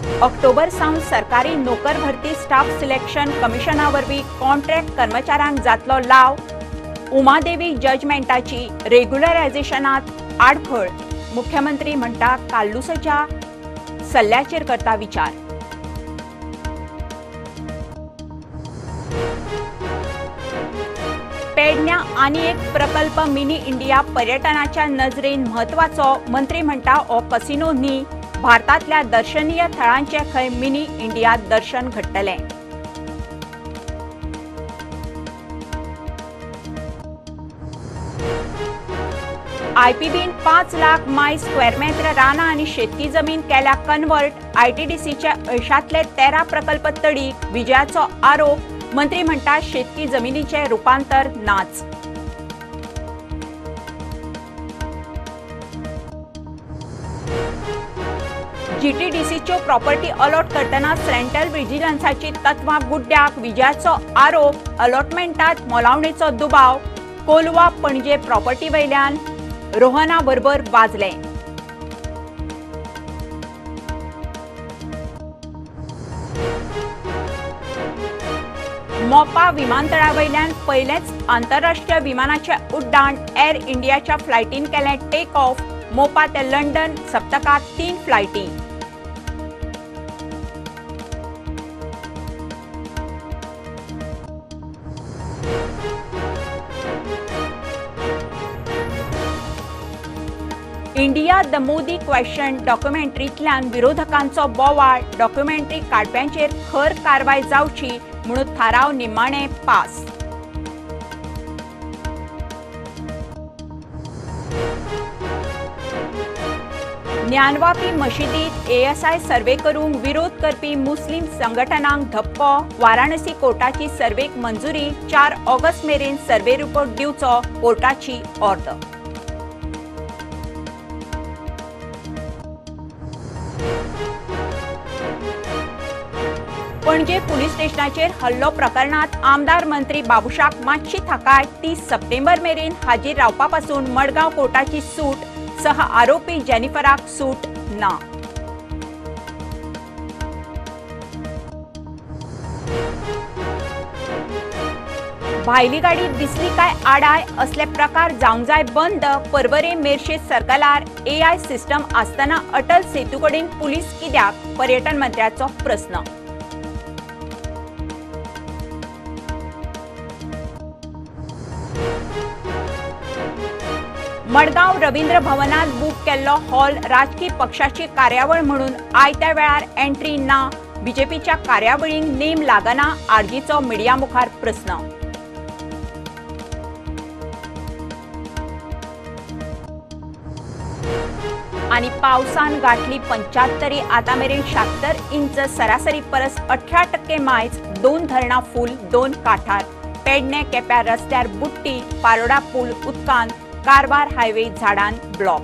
October सावन सरकारी नोकर भरती स्टाफ सिलेक्शन कमिशनावरवी कॉन्ट्रॅक्ट कर्मचाऱ्यांक जातलो लाव। उमादेवी जजमेंटाची रेग्युलरायझेशनात आडखळ। मुख्यमंत्री म्हणटा काल्लुसच्या सल्ल्याचेर करता विचार। पेडण्या आनी एक प्रकल्प मिनी इंडिया पर्यटनाच्या नजरेन महत्वाचो। मंत्री म्हणटा हो कसिनो न्ही, भारतातल्या दर्शनीय थळांचे खंय मिनी इंडिया दर्शन घडटलें। आयपीबीन 5 लाख माय स्क्वेअर मीटर रानां आनी शेतकी जमीन केल्या कन्वर्ट। आयटीडीसीचे ऐशातले 13 प्रकल्प तडीक। विजयाचो आरोप। मंत्री म्हणटा शेतकी जमिनीचे रूपांतर नाच। जीटीडीसीच्यो प्रॉपर्टी अलॉट करतना सेंट्रल विजिलन्साची तत्वां गुड्ड्याक। विजयाचो आरोप। अलॉटमेंटात मोलावणेचो दुबाव। कोलवा पणजे प्रॉपर्टी वयल्यान रोहना बरोबर वाजले। मोपा विमानतळावयल्यान पयलेच आंतरराष्ट्रीय विमानाचे उड्डाण। एअर इंडियाच्या फ्लायटीन केलें टेक ऑफ। मोपा ते लंडन सप्तकात 3 फ्लायटी। इंडिया द मोदी क्वेश्चन डॉक्युमेंटरींतल्यान विरोधकांचो बोवाळ। डॉक्युमेंटरी काडप्यांचेर खर कारवाय जावची म्हणून थाराव निमाणे पास। ज्ञानवापी मशिदीत एएसआय सर्वे करूंक विरोध करपी मुस्लिम संघटनांक धपको। वाराणसी कोर्टाची सर्वेक मंजुरी। 4 ऑगस्ट मेरेन सर्वे रिपोर्ट दिवचो कोर्टाची ऑर्डर। पणजे पुलीस स्टेशनाचेर हल्लो प्रकरणात आमदार मंत्री बाबुशाक मातशी थाकाय। 30 सप्टेंबर मेरेन हाजीर रावपापासून मडगांव कोर्टाची सूट। सह आरोपी जेनिफराक सूट ना। भायली गाडी दिसली काय आडाय असले प्रकार जावंक जाय बंद। परवरे मेर्शे सर्कलार एआय सिस्टम आसतना अटल सेतू कडेन पुलीस कित्याक? पर्यटन मंत्र्याचो प्रस्न। मडगांव रवींद्र भवनात बूक केल्लो हॉल राजकीय पक्षाची कार्यावळ म्हणून आयत्या वेळार एंट्री ना। बीजेपीच्या कार्यावळींक नेम लागना। आरजीचो मिडिया मुखार प्रस्न। आनी पावसान गाठली 75। आतां मेरेन 76 इंच। सरासरी परस 18% मायज। 2 धरणां फूल, 2 काठार। पेडणे केप्या रस्त्यार बुट्टी। पारोडा पूल उदकांत। कारवार हायवे झाडान ब्लॉक।